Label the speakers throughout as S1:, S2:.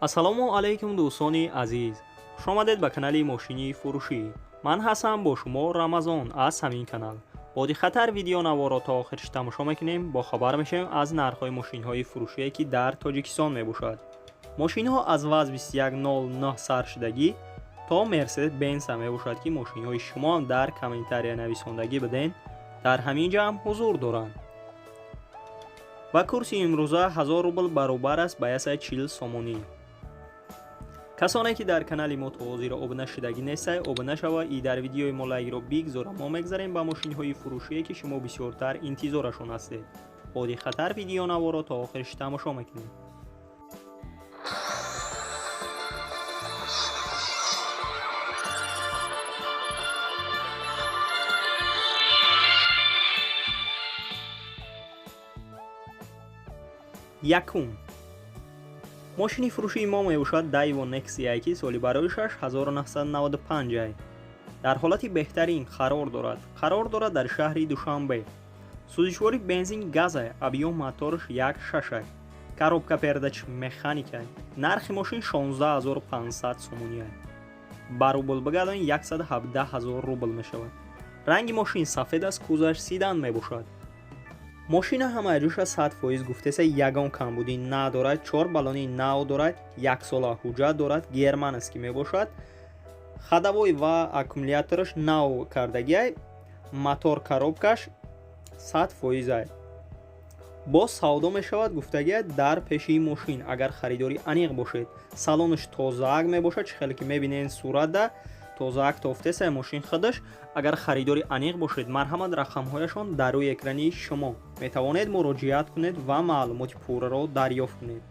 S1: ассалому алайкум дӯстони азиз, хуш омадед ба канали мошини фурӯшӣ. Ман ҳастам, бо шумо Рамазон аз ҳамин канал. Боди хатар видеонаворо то охириш тамошо мекунем, бо хабар мешавем аз нархҳои мошинҳои фурӯшие ки дар Тоҷикистон мебошад. Мошинҳо аз ВАЗ 2109 саршудагӣ то Мерседес Бенса мебошад ки мошинҳои шумо дар комментария нависондагӣ биден дар ҳамин ҷамъ ҳузур доранд. ва курси имрӯза 1000 рубл баробар аст ба 140 сомонӣ. касоне ки дар канали мо то ҳозира обуна шудагӣ нестед, обуна шава и дар видеои мо лайкро бигзора. Мо мегзарем ба мошинҳои фурӯшие ки шумо бисёртар интизорашон ҳастед. боди хатар видеонаворо то охириш тамошо мекунед. якум мошини фурӯшии мо мебошад Daewoo Nexia ки соли бароишаш 1995 дар ҳолати беҳтарин қарор дорад дар шаҳри Душанбе. сӯзишвори бензин газа, объём мотораш 1.6, коробка передач механика. нархи мошин 16500 сомонӣ. ба рубл бигардонед 117000 рубл мешавад. ранги мошин сафед аст, кузаш сидан мебошад. мошина ҳамаи ҷӯша 100% гуфтеса ягон камбудӣ надорад, 4 баллони нав дорад, 1 сола ҳуҷҷат дорад, герман аст ки мебошад. хадавой ва аккумулятораш нав кардагиай, мотор коробкаш 100%. бо савдо мешавад гуфтагиай дар пеши мошин. агар харидори аниқ бошед, салонаш тозаак мебошад, хеле ки мебинед суратда тозаак тофтеса мошин худаш. агар харидори аниқ бошед, марҳамат рақамҳояшон дар рӯи экрани шумо метавонед муроҷиат кунед ва маълумоти пурраро дарёфт кунед.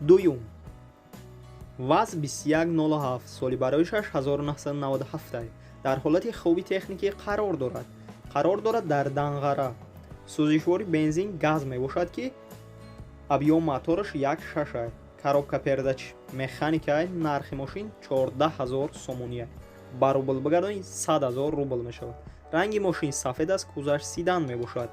S1: дуюм ВАЗ 2107 соли бароишаш 1997 дар ҳолати хуби техникӣ қарор дорад дар Данғара. сӯзишвори бензин газ мебошад ки объём мотораш 1.6, коробка передач механика. нархи мошин 14000 сомонӣ. ба рубл бигардонед 100000 рубл мешавад. ранги мошин сафед аст, кузаш сидан мебошад.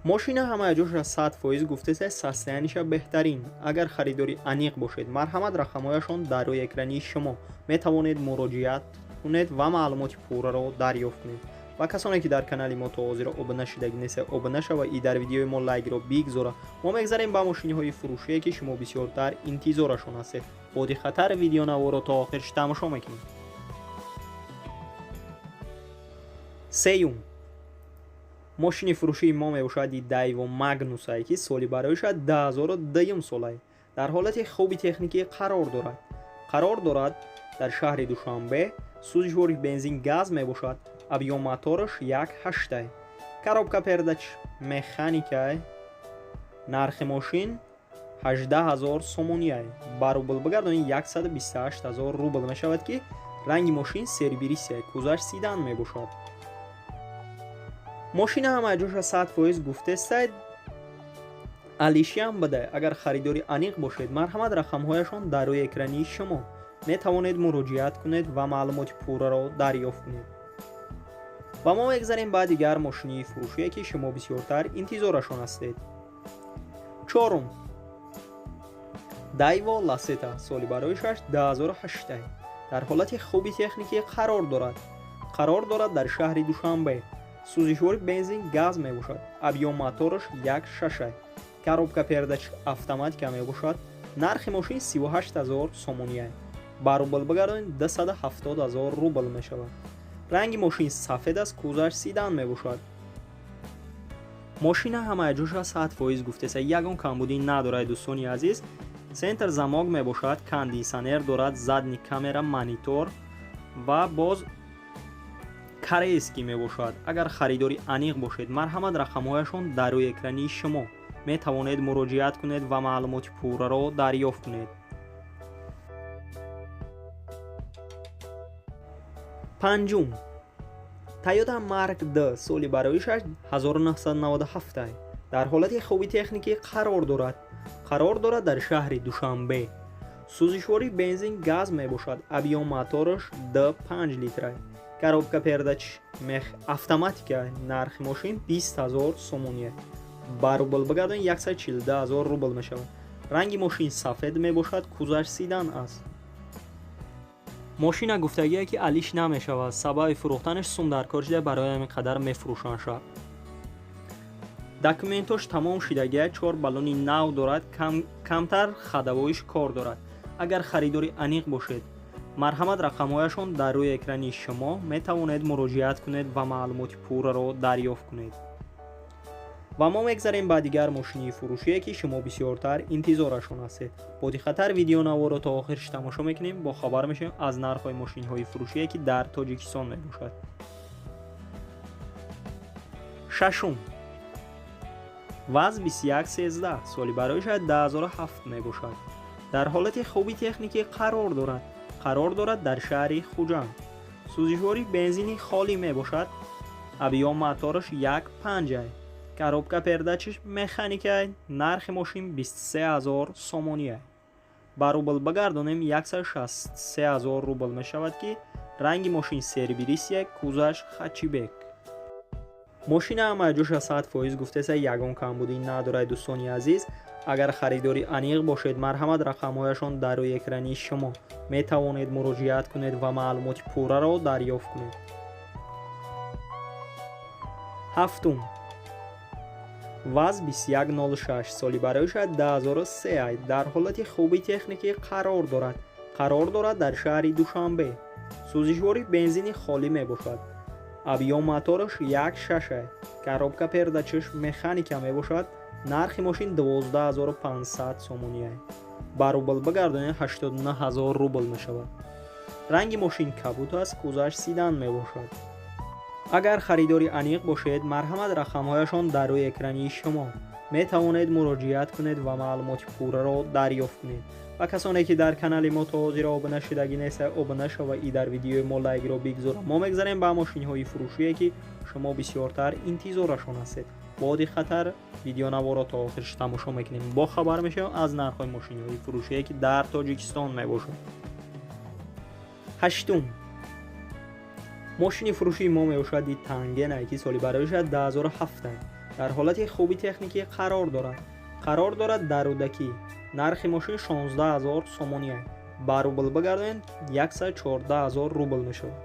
S1: мошина ҳамаи ҷӯша 100% гуфтеса состояниша беҳтарин. агар харидори аниқ бошед, марҳамат рақамҳояшон дар рӯи экрани шумо метавонед муроҷиат кунед ва маълумоти пурраро дарёфт кунед. ва касоне ки дар канали мо то ҳозира обуна шудагӣ нестед, обуна шава и дар видеои мо лайкро бигзора. мо мегзарем ба мошинҳои фурӯшие ки шумо бисёртар интизорашон ҳастед. боди хатар видеонаворо то охириш тамошо мекунед. сеюм мошини фурӯшии мо мебошад Daewoo Magnus ки соли бароишад 2002 солай. дар ҳолати хуби техникӣ қарор дорад дар шаҳри Душанбе. сӯзишвори бензин газ мебошад, объём мотораш 1.8, коробка передач механика. нархи мошин 18000 сомонӣ. ба рубл бигардонед 128000 рубл мешавад ки ранги мошин сервисия, кузаш сидан мебошад. мошина ҳамаи ҷӯша 100% гуфтестаед алишиам бадай. агар харидори аниқ бошед, марҳамат рақамҳояшон дар рӯи экрани шумо метавонед муроҷиат кунед ва маълумоти пурраро дарёфт кунед. ва мо мегзарем ба дигар мошини фурӯшие ки шумо бисёртар интизорашон ҳастед. чорум Daewoo Lacetti соли бароишаш 2008 дар ҳолати хуби техникӣ қарор дорад дар шаҳри Душанбе. сӯзишвори бензин газ мебошад, объём мотораш 1.6, коробка передач автоматика мебошад. нархи мошин 38000 сомонӣ. ба рубл бигардонед 270000 рубл мешавад. ранги мошин сафед аст, кузаш сидан мебошад. мошина ҳамаи ҷӯша 100% гуфтеса ягон камбудӣ надорад. дӯстони азиз, сентр замок мебошад, кондисионер дорад, задни камера, монитор ва боз карески мебошад. агар харидори аниқ бошед, марҳамат рақамҳояшон дар рӯи экрани шумо метавонед муроҷиат кунед ва маълумоти пурраро дарёфт кунед. панҷум Toyota Mark D соли бароишаш 1997 дар ҳолати хуби техникӣ қарор дорад дар шаҳри Душанбе. сӯзишвори бензин газ мебошад, объём мотораш 5 литр. коробка передач автоматика. нархи мошин 20000 сомонӣ. ба рубл бигардонед 142000 рубл мешавад. ранги мошин сафед мебошад, кузаш сидан аст. мошина гуфтагие ки алиш намешавад, сабаби фурӯхтанаш сум дар кор шуда барои ҳамин қадар мефурӯшанд шуд. документош тамом шудагия 4 баллони нав дорад, камтар хадавоиш кор дорад. агар харидори аниқ бошед, марҳамат рақамҳояшон дар рӯи экрани шумо метавонед муроҷиат кунед ва маълумоти пурраро дарёфт кунед. ва мо мегзарем ба дигар мошини фурӯшие ки шумо бисёртар интизорашон ҳастед. бо диққатар видеонаворро то охирш тамошо мекунем, бо хабар мешавем аз нархҳои мошинҳои фурӯшие ки дар тоҷикистон мебошад. шашум ваз 2113 соли бароиш 2007 мебошад. дар ҳолати хуби техникӣ қарор дорад дар шаҳри хуҷанд. сӯзишвори бензини холӣ мебошад. объём мотораш 1.5 коробка передачаш механикай. нархи мошин 23000 сомония. ба рубл бигардонем 163000 рубл мешавад ки ранги мошин сервисия, кузаш хачибек. мошина амаҷоша 100% гуфтеса ягон камбудӣ надорад. дӯстони азиз, агар харидори аниқ бошед, марҳамат рақамҳояшон дар рӯи экрани шумо метавонед муроҷиат кунед ва маълумоти пурраро дарёфт кунед. ҳафтум ваз 2106 соли бароиш 2003 дар ҳолати хуби техникӣ қарор дорад дар шаҳри душанбе. сӯзишвори бензини холӣ мебошад. объём мотораш 1.6 коробка передачаш механика мебошад. нархи мошин 12500 сомония. ба рубл бигардонед 89000 рубл мешавад. ранги мошин кабут аст, кузаш сидан мебошад. агар харидори аниқ бошед, марҳамат рақамҳояшон дар рӯи экрани шумо метавонед муроҷиат кунед ва маълумоти пурраро дарёфт кунед. ва касоне ки дар канали мо то ҳозира обуна шудагӣ нестед, обуна шава и дар видеои мо лайкро бигзора. мо мегзарем ба мошинҳои фурӯшие ки шумо бисёртар интизорашон ҳастед. бо диққатар видеонаворро то охирш тамошо мекунем. бо хабар мешавем аз нархҳои мошинҳои фурӯшие ки дар тоҷикистон мебошад. ҳаштум мошини фурӯшии мо мебошад тангена ки соли бароиш 2007 дар ҳолати хуби техникӣ қарор дорад дар рӯдакӣ. нархи мошин 16000 сомония. ба рубл бигардонед 114000 рубл мешавад.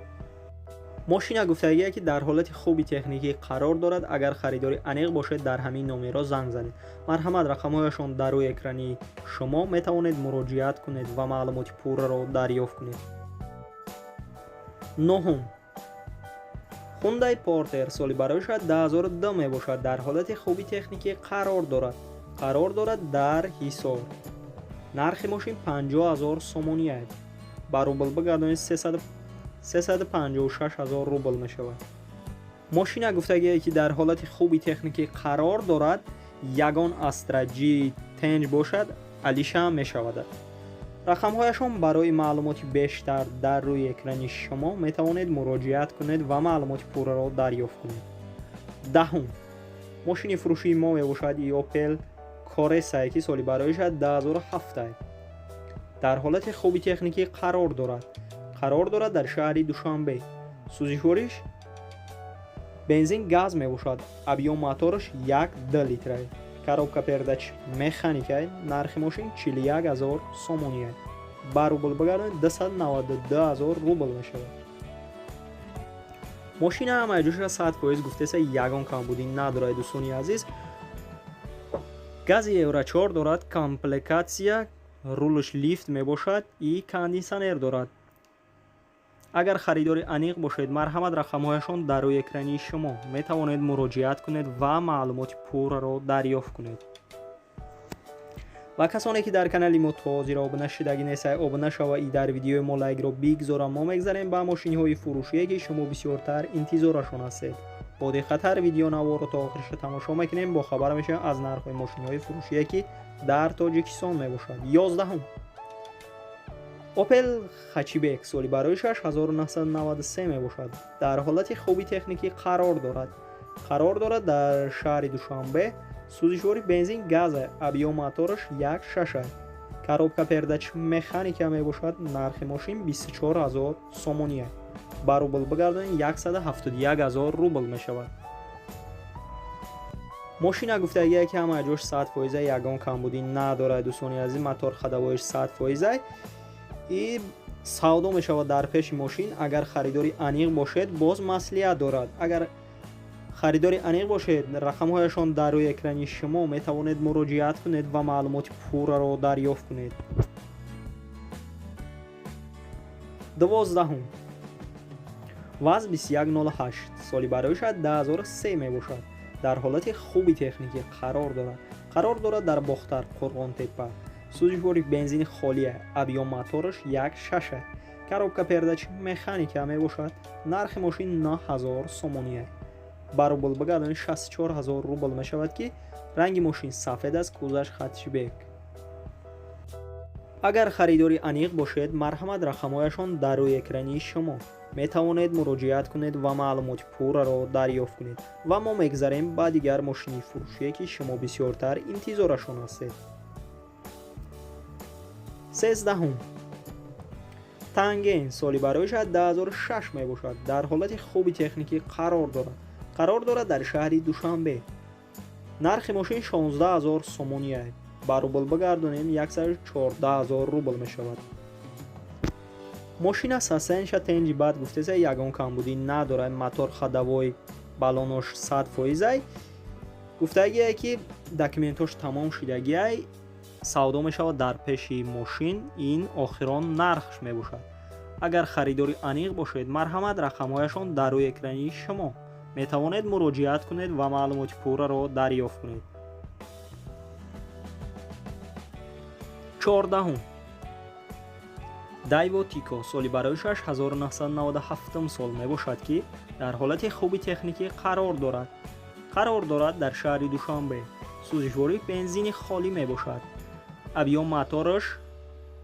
S1: мошина гуфтагие ки дар ҳолати хуби техникӣ қарор дорад. агар харидори аниқ бошед, дар ҳамин номерро занг занед. марҳамат рақамҳояшон дар рӯи экрани шумо метавонед муроҷиат кунед ва маълумоти пурраро дарёфт кунед. ноҳум Hyundai Porter соли бароиш 2002 мебошад. дар ҳолати хуби техникӣ қарор дорад дар ҳисор. нархи мошин 50000 сомония. ба рубл бигардонед 356000 рубл мешавад. мошина гуфтагие ки дар ҳолати хуби техникӣ қарор дорад. ягон Astra G Tange бошад, алиша мешавад. рақамҳояшон барои маълумоти бештар дар рӯи экрани шумо метавонед муроҷиат кунед ва маълумоти пурраро дарёфт кунед. даҳум мошини фурӯшии мо мебошад Opel Corsa ки соли бароиш 2007 дар ҳолати хуби техникӣ қарор дорад дар шаҳри душанбе. сӯзишвориш бензин газ мебошад. объём мотораш 1.2 литр. коробка передач механика. нархи мошин 41000 сомония. ба рубл бигардонед 292000 рубл мешавад. мошина амаҷоша 100% гуфтеса ягон камбудӣ надорад. дӯстони азиз, гази евро 4 дорад. комплектация рулш лифт мебошад и кондисионер дорад. агар харидори аниқ бошед, марҳамат рақамҳояшон дар рӯи экрани шумо метавонед муроҷиат кунед ва маълумоти пурраро дарёфт кунед. ва касоне ки дар канали мо то ҳозира обуна шудагӣ нестед, обуна шава и дар видеои мо лайкро бигзора. мо мегзарем ба мошинҳои фурӯшие ки шумо бисёртар интизорашон ҳастед. бо диққатар видеонаворро то охириш тамошо мекунем. бо хабар мешавем аз нархҳои мошинҳои фурӯшие ки дар тоҷикистон мебошад. 11 Opel Hatchback соли бароиш 1993 мебошад. дар ҳолати хуби техникӣ қарор дорад дар шаҳри душанбе. сӯзишвори бензин газ. объём мотораш 1.6. коробка передач механика мебошад. нархи мошин 24000 сомония. ба рубл бигардонед 171000 рубл мешавад. ماشین گفتگیه که همه جوش 100% یگان کمبودی نداره. دوستانی عزیز، موتور خدوایش 100%. این سودا می شود در پیش ماشین. اگر خریداری انیق باشد باز مسئولیت دارد. اگر خریداری انیق باشد رقم‌هایشان در روی اکرانی شما می توانید مراجعت کنید و معلومات پورا را دریافت کنید. 12 واز 2108 سالی برایش 2003 می باشد. در حالت خوبی تکنیکی قرار دارد در باختر قرغان تپه. سوزشواری بنزین خالیه. ابیام موتورش 1.6 коробка передач механика می باشد. نرخ ماشین 9000 سومونیه. برابر بگردن 64000 روبل می شود که رنگ ماشین سفید است. کوزش خطی بک. اگر خریداری انیق باشد مرحمت رقمهایشان در روی اکرانی شما می توانید مراجعت کنید و معلومات پورا را دریافت کنید و ما میگذاریم با دیگر ماشینی فروشی که شما بسیارتر انتظارشان هستید. 13 تنگین سالی برایش 2006 می باشد. در حالت خوبی تکنیکی قرار دارد در شهر دوشنبه. نرخ ماشین 16000 سومونیه. برابر بگردانیم 114000 روبل می شود. ماشین ساسنش تنجی بعد گفته ز یگان کمبودی نداره. موتور خدوای بالونش 100%. گفتگیه که دکومنتش تمام شدگیه. سودا می شود در پیش ماشین. این آخران نرخش می باشد. اگر خریداری انیق باشد مرحمت رقمهایشان در روی اکرانی شما می توانید مراجعت کنید و معلومات پورا را دریافت کنید. 14 دایو تیکو سالی برایش 1997 سال می باشد که در حالت خوبی تکنیکی قرار دارد در شهر دوشنبه. سوزشواری بنزین خالی می باشد. ابیام موتورش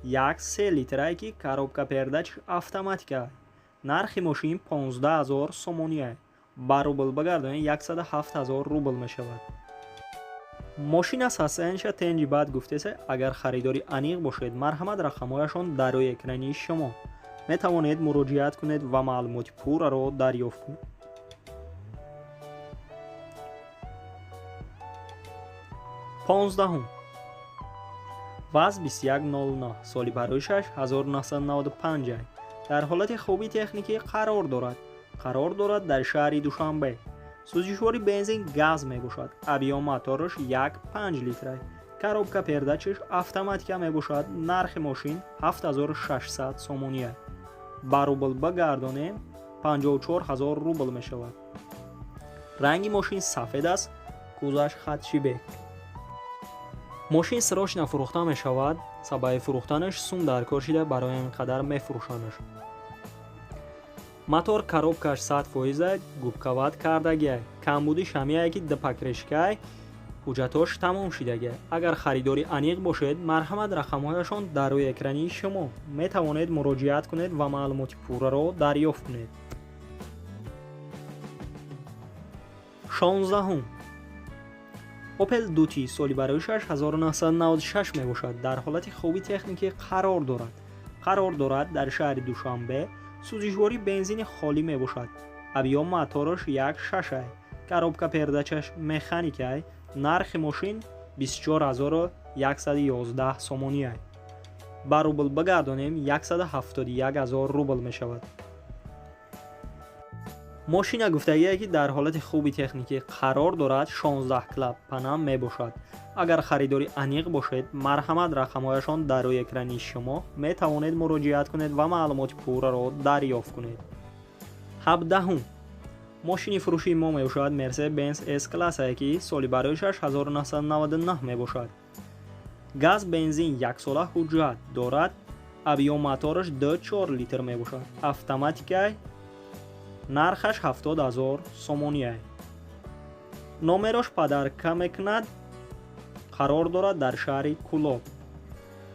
S1: 1.3 لیتره که коробка передач автоматика. نرخ ماشین 15000 سومونیه. برابر بگردانید 107000 روبل می شود. ماشین ساسنش تنجی بعد گفته است اگر خریداری انیق باشد مرحمت رقمهایشان در روی اکرانی شما می توانید مراجعت کنید و معلومات پورا را دریافت کنید. 15 واز 2109 سالی برایش 1995 در حالت خوبی تکنیکی قرار دارد در شهر دوشنبه. سوزشواری بنزین گاز می باشد. ابیام موتورش 1.5 لیتره. коробка передачش автоматика می باشد. نرخ ماشین 7600 سومونیه. برابر بگردانیم 54000 روبل می شود. رنگ ماشین سفید است. کوزش خطی بک. ماشین سراشنا فروخته می شود. سبب فروختنش سوم در کار شده برای این قدر می فروشنش. موتور коробкаш 100% губковат кардагия. камбуди шамияе ки дпакрешкай ҳуҷҷатош тамом шидагия. агар харидори аниқ бошед марҳамат рақамҳояшон дар рӯи экрани шумо метавонед муроҷиат кунед ва маълумоти пурраро дарёфт кунед. 16 Opel Duty соли бароишаш 1996 мебошад. дар ҳолати хуби техникӣ қарор дорад дар шаҳри Душанбе. сӯзишворӣ бензини холӣ мебошад. абиём моторош 1.6 коробка передачаш механикай. нархи мошин 24111 сомония. ба рубл бигардонем 171000 рубл мешавад. ماشین گفتگیه که در حالت خوبی تکنیکی قرار دارد 16 کلاب پنم می باشد. اگر خریداری انیق باشد مرحمت رقمهایشان در روی اکرانی شما می توانید مراجعت کنید و معلومات پورا را دریافت کنید. 17 ماشین فروشی ما می باشد مرسدس بنز اس کلاس که سالی برایشش 1999 می باشد. گاز بنزین یک ساله حجت دارد. ابیوم موتورش 2.4 لیتر می باشد. اتوماتیک нархаш 70000 сомония. номерош падарка мекунад. қарор дорад дар шаҳри Кулоб.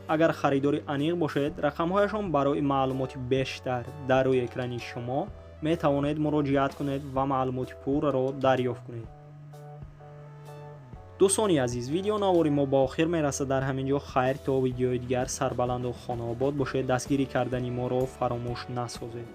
S1: агар харидори аниқ бошед рақамҳояшон барои маълумоти бештар дар рӯи экрани шумо метавонед муроҷиат кунед ва маълумоти пурраро дарёфт кунед. дӯстони азиз, видеонавори мо ба охир мерасад. дар ҳамин ҷо хайр то видеои дигар сарбаланду хонаобод бошед. дастгирӣ кардани моро фаромӯш насозед.